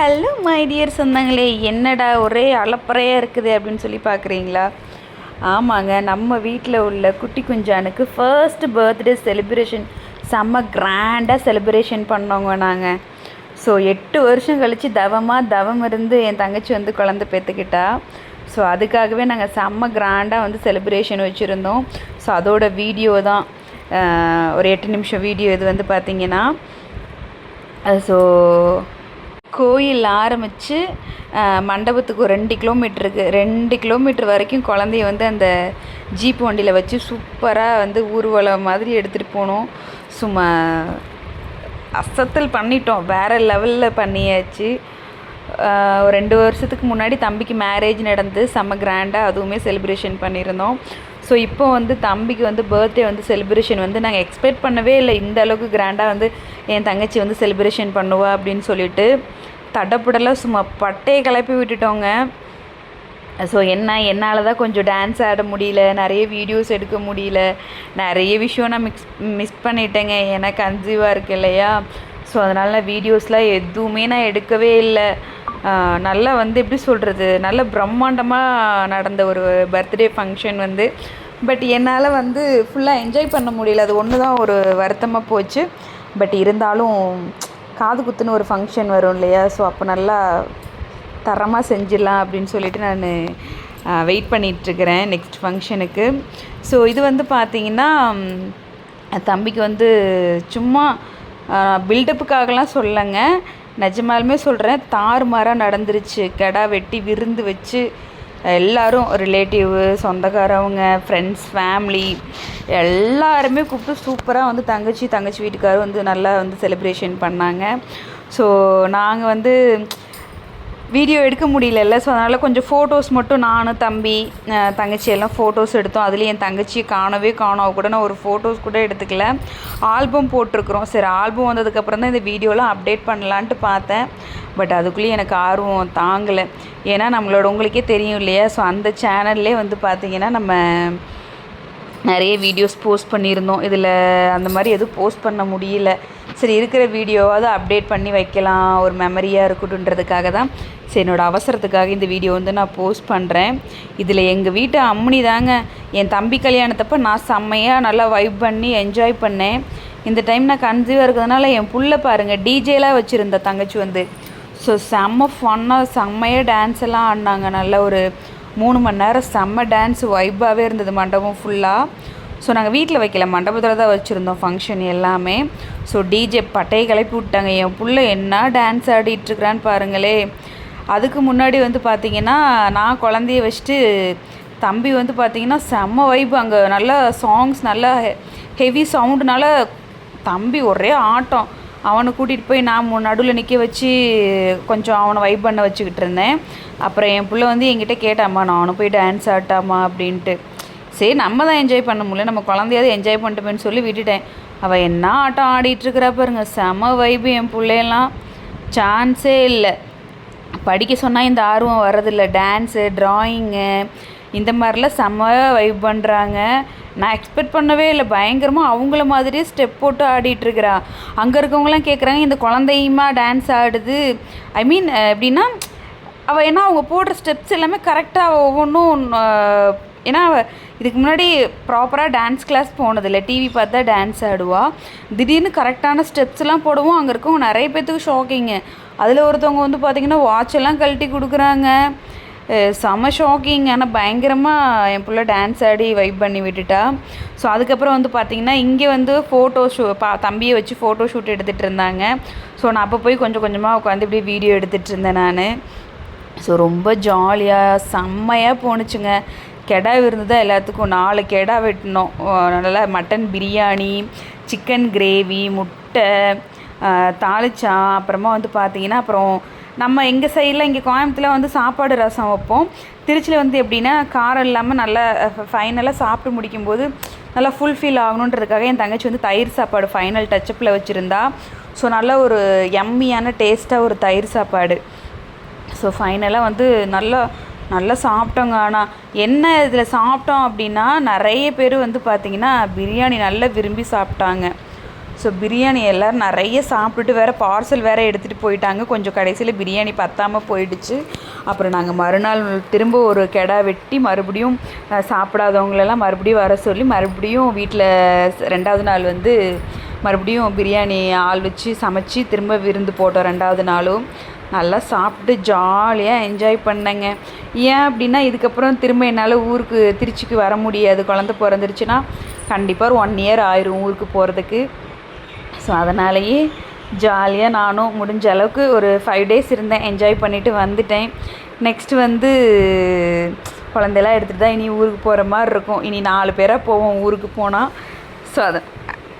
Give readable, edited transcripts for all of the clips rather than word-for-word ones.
Hello my dear சொந்தங்களே, என்னடா ஒரே அலப்பறையாக இருக்குது அப்படின்னு சொல்லி பார்க்குறீங்களா? ஆமாங்க, நம்ம வீட்டில் உள்ள குட்டி குஞ்சானுக்கு ஃபர்ஸ்ட் பர்த்டே செலிப்ரேஷன் செம்ம கிராண்டாக செலிப்ரேஷன் பண்ணோங்க நாங்கள். ஸோ 8 வருஷம் கழித்து தவம் இருந்து என் தங்கச்சி வந்து குழந்தை பெற்றுக்கிட்டா. ஸோ அதுக்காகவே நாங்கள் செம்ம கிராண்டாக வந்து செலிப்ரேஷன் வச்சுருந்தோம். ஸோ அதோட வீடியோ தான் ஒரு 8 நிமிஷம் வீடியோ. இது வந்து பார்த்திங்கன்னா, ஸோ கோயில் ஆரம்பித்து மண்டபத்துக்கு ஒரு 2 கிலோமீட்டர் வரைக்கும் குழந்தைய வந்து அந்த ஜீப் வண்டியில் வச்சு சூப்பராக வந்து ஊர்வலம் மாதிரி எடுத்துகிட்டு போனோம். சும்மா அசத்தல் பண்ணிட்டோம், வேறு லெவலில் பண்ணியாச்சு. ஒரு 2 வருஷத்துக்கு முன்னாடி தம்பிக்கு மேரேஜ் நடந்து செம்ம கிராண்டாக அதுவுமே செலிப்ரேஷன் பண்ணியிருந்தோம். ஸோ இப்போ வந்து தம்பிக்கு வந்து பர்த்டே வந்து செலிப்ரேஷன் வந்து நாங்கள் எக்ஸ்பெக்ட் பண்ணவே இல்லை, இந்த அளவுக்கு கிராண்டாக வந்து என் தங்கச்சி வந்து செலிப்ரேஷன் பண்ணுவா அப்படின்னு சொல்லிட்டு தடப்புடலாம் சும்மா பட்டையை கிளப்பி விட்டுட்டோங்க. ஸோ என்னால் தான் கொஞ்சம் டான்ஸ் ஆட முடியல, நிறைய வீடியோஸ் எடுக்க முடியல, நிறைய விஷயம் நான் மிஸ் பண்ணிட்டேங்க. ஏன்னா கன்சீவாக இருக்கு இல்லையா? ஸோ அதனால் வீடியோஸ்லாம் எதுவுமே நான் எடுக்கவே இல்லை. நல்லா வந்து எப்படி சொல்கிறது, நல்ல பிரம்மாண்டமாக நடந்த ஒரு பர்த்டே ஃபங்க்ஷன் வந்து. பட் என்னால் வந்து ஃபுல்லாக என்ஜாய் பண்ண முடியல, அது ஒன்று தான் ஒரு வருத்தமாக போச்சு. பட் இருந்தாலும் காது குத்துன்னு ஒரு ஃபங்க்ஷன் வரும் இல்லையா? ஸோ அப்போ நல்லா தரமாக செஞ்சிடலாம் அப்படின்னு சொல்லிட்டு நான் வெயிட் பண்ணிகிட்ருக்கிறேன் நெக்ஸ்ட் ஃபங்க்ஷனுக்கு. ஸோ இது வந்து பார்த்திங்கன்னா, தம்பிக்கு வந்து சும்மா பில்டப்புக்காகலாம் சொல்லலைங்க, நிஜமாலுமே சொல்கிறேன், தாறுமாறாக நடந்துருச்சு. கெடா வெட்டி விருந்து வச்சு எல்லோரும் ரிலேட்டிவு, சொந்தக்காரவங்க, ஃப்ரெண்ட்ஸ், ஃபேமிலி எல்லாருமே கூப்பிட்டு சூப்பராக வந்து தங்கச்சி வீட்டுக்காரர் வந்து நல்லா வந்து செலிப்ரேஷன் பண்ணாங்க. ஸோ நாங்கள் வந்து வீடியோ எடுக்க முடியல. ஸோ அதனால் கொஞ்சம் ஃபோட்டோஸ் மட்டும் நான், தம்பி, தங்கச்சி எல்லாம் ஃபோட்டோஸ் எடுத்தோம். அதுலேயும் என் தங்கச்சியை காணோம் கூட நான் ஒரு ஃபோட்டோஸ் கூட எடுத்துக்கல. ஆல்பம் போட்டிருக்குறோம். சரி, ஆல்பம் வந்ததுக்கப்புறம் தான் இந்த வீடியோலாம் அப்டேட் பண்ணலான்ட்டு பார்த்தேன். பட் அதுக்குள்ளேயும் எனக்கு ஆர்வம் தாங்கலை. ஏன்னா உங்களுக்கே தெரியும் இல்லையா? ஸோ அந்த சேனல்லே வந்து பார்த்திங்கன்னா நம்ம நிறைய வீடியோஸ் போஸ்ட் பண்ணியிருந்தோம். இதில் அந்த மாதிரி எதுவும் போஸ்ட் பண்ண முடியல. சரி, இருக்கிற வீடியோவாவது அப்டேட் பண்ணி வைக்கலாம், ஒரு மெமரியாக இருக்கட்டுன்றதுக்காக தான். சரி, என்னோடய அவசரத்துக்காக இந்த வீடியோ வந்து நான் போஸ்ட் பண்ணுறேன். இதில் எங்கள் வீட்டு அம்மனி தாங்க. என் தம்பி கல்யாணத்தப்போ நான் செம்மையாக நல்லா வைப் பண்ணி என்ஜாய் பண்ணேன். இந்த டைம் நான் கன்சீவாக இருக்கிறதுனால என் புள்ள பாருங்கள் டிஜேலாம் வச்சுருந்த தங்கச்சி வந்து. ஸோ செம்ம ஃபன்னாக செம்மையாக டான்ஸ் எல்லாம் ஆடினாங்க. நல்ல ஒரு 3 மணி நேரம் செம்ம டான்ஸ் வைப்பாகவே இருந்தது மண்டபம் ஃபுல்லாக. ஸோ நாங்கள் வீட்டில் வைக்கல, மண்டபத்தில் தான் வச்சுருந்தோம் ஃபங்க்ஷன் எல்லாமே. ஸோ டிஜே பட்டையை கிளப்பி விட்டாங்க. என் புள்ள என்ன டான்ஸ் ஆடிட்டுருக்குறான்னு பாருங்களே. அதுக்கு முன்னாடி வந்து பார்த்திங்கன்னா, நான் குழந்தைய வச்சுட்டு தம்பி வந்து பார்த்திங்கன்னா செம்ம வைப். அங்கே நல்லா சாங்ஸ், நல்லா ஹெவி சவுண்டுனால தம்பி ஒரே ஆட்டம். அவனை கூட்டிகிட்டு போய் நான் நடுவில் நிற்க வச்சு கொஞ்சம் அவனை வைப் பண்ண வச்சுக்கிட்டு இருந்தேன். அப்புறம் என் பிள்ளை வந்து என்கிட்ட கேட்டாம்மா, நானும் போய் டான்ஸ் ஆட்டாமா அப்படின்ட்டு. சரி, நம்ம தான் என்ஜாய் பண்ண முடியல, நம்ம குழந்தையாவது என்ஜாய் பண்ணிட்டோமேன்னு சொல்லி விட்டுட்டேன். அவள் என்ன ஆட்டம் ஆடிட்டுருக்கிறா பாருங்க, செம வைப்பு. என் பிள்ளையெல்லாம் சான்ஸே இல்லை. படிக்க சொன்னால் இந்த ஆர்வம் வர்றதில்லை. டான்ஸு, ட்ராயிங்கு இந்த மாதிரிலாம் செம்ம வைப் பண்ணுறாங்க. நான் எக்ஸ்பெக்ட் பண்ணவே இல்லை, பயங்கரமாக அவங்கள மாதிரியே ஸ்டெப் போட்டு ஆடிட்டுருக்கிறா. அங்கே இருக்கவங்களாம் கேட்குறாங்க, இந்த குழந்தையுமா டான்ஸ் ஆடுது? ஐ மீன் எப்படின்னா, அவள் ஏன்னா அவங்க போடுற ஸ்டெப்ஸ் எல்லாமே கரெக்டாக ஒவ்வொன்றும். ஏன்னா அவள் இதுக்கு முன்னாடி ப்ராப்பராக டான்ஸ் கிளாஸ் போனதில்லை, டிவி பார்த்தா டான்ஸ் ஆடுவாள். திடீர்னு கரெக்டான ஸ்டெப்ஸ்லாம் போடுவோம். அங்கே இருக்கவங்க நிறைய பேர்த்துக்கு ஷாக்கிங்கு. அதில் ஒருத்தவங்க வந்து பார்த்திங்கன்னா வாட்செல்லாம் கழட்டி கொடுக்குறாங்க. செம ஷாக்கிங். ஆனால் பயங்கரமாக என் பிள்ளை டான்ஸ் ஆடி வைப் பண்ணி விட்டுட்டா. ஸோ அதுக்கப்புறம் வந்து பார்த்திங்கன்னா, இங்கே வந்து தம்பியை வச்சு ஃபோட்டோ ஷூட் எடுத்துகிட்டு இருந்தாங்க. ஸோ நான் அப்போ போய் கொஞ்சம் கொஞ்சமாக உட்காந்து இப்படி வீடியோ எடுத்துகிட்டு இருந்தேன் நான். ஸோ ரொம்ப ஜாலியாக செம்மையாக போணுச்சுங்க. கெடா விருந்து தான் எல்லாத்துக்கும். 4 கெடா வெட்டினோம். நல்லா மட்டன் பிரியாணி, சிக்கன் கிரேவி, முட்டை, தாளிச்சா. அப்புறமா வந்து பார்த்திங்கன்னா, அப்புறம் நம்ம எங்கள் சைடில் இங்கே கோயம்புத்தூரில் வந்து சாப்பாடு ரசம் வைப்போம். திருச்சியில் வந்து எப்படின்னா காரம் இல்லாமல் நல்லா ஃபைனலாக சாப்பிட்டு முடிக்கும்போது நல்லா ஃபுல்ஃபில் ஆகணுன்றதுக்காக என் தங்கச்சி வந்து தயிர் சாப்பாடு ஃபைனல் டச்சப்பில் வச்சுருந்தா. ஸோ நல்ல ஒரு எம்மியான டேஸ்ட்டாக ஒரு தயிர் சாப்பாடு. ஸோ ஃபைனலாக வந்து நல்லா சாப்பிட்டோங்க. ஆனால் என்ன இதில் சாப்பிட்டோம் அப்படின்னா, நிறைய பேர் வந்து பார்த்திங்கன்னா பிரியாணி நல்லா விரும்பி சாப்பிட்டாங்க. ஸோ பிரியாணி எல்லோரும் நிறைய சாப்பிட்டுட்டு வேறு பார்சல் வேறு எடுத்துகிட்டு போயிட்டாங்க. கொஞ்சம் கடைசியில் பிரியாணி பத்தாமல் போயிடுச்சு. அப்புறம் நாங்கள் மறுநாள் திரும்ப ஒரு கெடா வெட்டி மறுபடியும் சாப்பிடாதவங்களெல்லாம் மறுபடியும் வர சொல்லி மறுபடியும் வீட்டில் 2வது நாள் வந்து மறுபடியும் பிரியாணி ஆள் வச்சு சமைச்சி திரும்ப விருந்து போட்டோம். 2வது நாளும் நல்லா சாப்பிட்டு ஜாலியாக என்ஜாய் பண்ணேங்க. ஏன் அப்படின்னா இதுக்கப்புறம் திரும்ப என்னால் ஊருக்கு திருச்சிக்கு வர முடியாது. குழந்த பிறந்துருச்சுன்னா கண்டிப்பாக ஒரு 1 இயர் ஆயிரும் ஊருக்கு போகிறதுக்கு. ஸோ அதனாலேயே ஜாலியாக நானும் முடிஞ்ச அளவுக்கு ஒரு 5 டேஸ் இருந்தேன். என்ஜாய் பண்ணிவிட்டு வந்துட்டேன். நெக்ஸ்ட்டு வந்து குழந்தையெல்லாம் எடுத்துகிட்டு தான் இனி ஊருக்கு போகிற மாதிரி இருக்கும். இனி 4 பேராக போவோம் ஊருக்கு போனால். ஸோ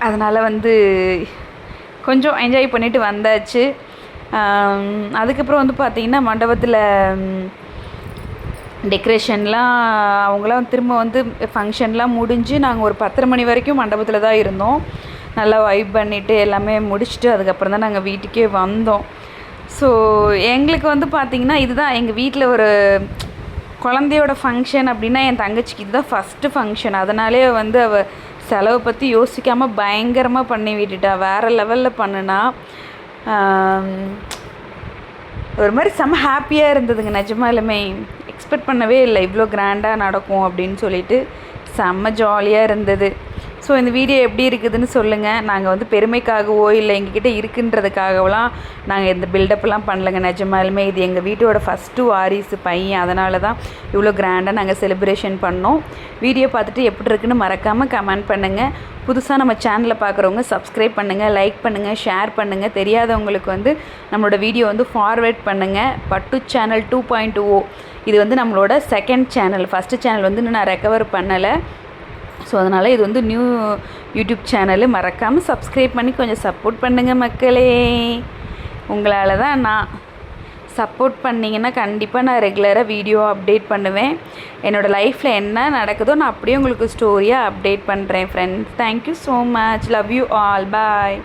அதனால் வந்து கொஞ்சம் என்ஜாய் பண்ணிவிட்டு வந்தாச்சு. அதுக்கப்புறம் வந்து பார்த்திங்கன்னா மண்டபத்தில் டெக்கரேஷன்லாம் அவங்களாம் திரும்ப வந்து ஃபங்க்ஷன்லாம் முடிஞ்சு நாங்கள் ஒரு 10:30 மணி வரைக்கும் மண்டபத்தில் தான் இருந்தோம். நல்லா வைப் பண்ணிவிட்டு எல்லாமே முடிச்சுட்டு அதுக்கப்புறம் தான் நாங்கள் வீட்டுக்கே வந்தோம். ஸோ எங்களுக்கு வந்து பார்த்திங்கன்னா இதுதான் எங்கள் வீட்டில் ஒரு குழந்தையோட ஃபங்க்ஷன் அப்படின்னா என் தங்கச்சிக்கு இதுதான் ஃபஸ்ட்டு ஃபங்க்ஷன். அதனாலே வந்து அவள் செலவை பற்றி யோசிக்காமல் பயங்கரமாக பண்ணி விட்டுட்டா. வேறு லெவலில் பண்ணுனா. ஒரு மாதிரி செம்ம ஹாப்பியாக இருந்ததுங்க. நிஜமாலுமே எக்ஸ்பெக்ட் பண்ணவே இல்லை இவ்வளோ கிராண்டாக நடக்கும் அப்படின்னு சொல்லிட்டு செம்ம ஜாலியாக இருந்தது. ஸோ இந்த வீடியோ எப்படி இருக்குதுன்னு சொல்லுங்கள். நாங்கள் வந்து பெருமைக்காகவோ இல்லை எங்ககிட்ட இருக்குன்றதுக்காகவெலாம் நாங்கள் இந்த பில்டப்லாம் பண்ணலைங்க. நிஜமாலுமே இது எங்கள் வீட்டோட ஃபஸ்ட்டு வாரிசு பையன். அதனால தான் இவ்வளோ கிராண்டாக நாங்கள் செலிப்ரேஷன் பண்ணோம். வீடியோ பார்த்துட்டு எப்படி இருக்குன்னு மறக்காமல் கமெண்ட் பண்ணுங்கள். புதுசாக நம்ம சேனலை பார்க்குறவங்க சப்ஸ்கிரைப் பண்ணுங்கள், லைக் பண்ணுங்கள், ஷேர் பண்ணுங்கள். தெரியாதவங்களுக்கு வந்து நம்மளோட வீடியோ வந்து ஃபார்வேர்ட் பண்ணுங்கள். பட்டு சேனல் 2.0 இது வந்து நம்மளோட 2nd சேனல். ஃபஸ்ட்டு சேனல் வந்து இன்னும் நான் ரெக்கவர் பண்ணலை. ஸோ அதனால் இது வந்து நியூ யூடியூப் சேனலு. மறக்காமல் சப்ஸ்கிரைப் பண்ணி கொஞ்சம் சப்போர்ட் பண்ணுங்கள் மக்களே. உங்களால் தான் நான் சப்போர்ட் பண்ணிங்கன்னா கண்டிப்பாக நான் ரெகுலராக வீடியோ அப்டேட் பண்ணுவேன். என்னோடய லைஃப்பில் என்ன நடக்குதோ நான் அப்படியே உங்களுக்கு ஸ்டோரியாக அப்டேட் பண்ணுறேன் friends. Thank you so much. Love you all. Bye.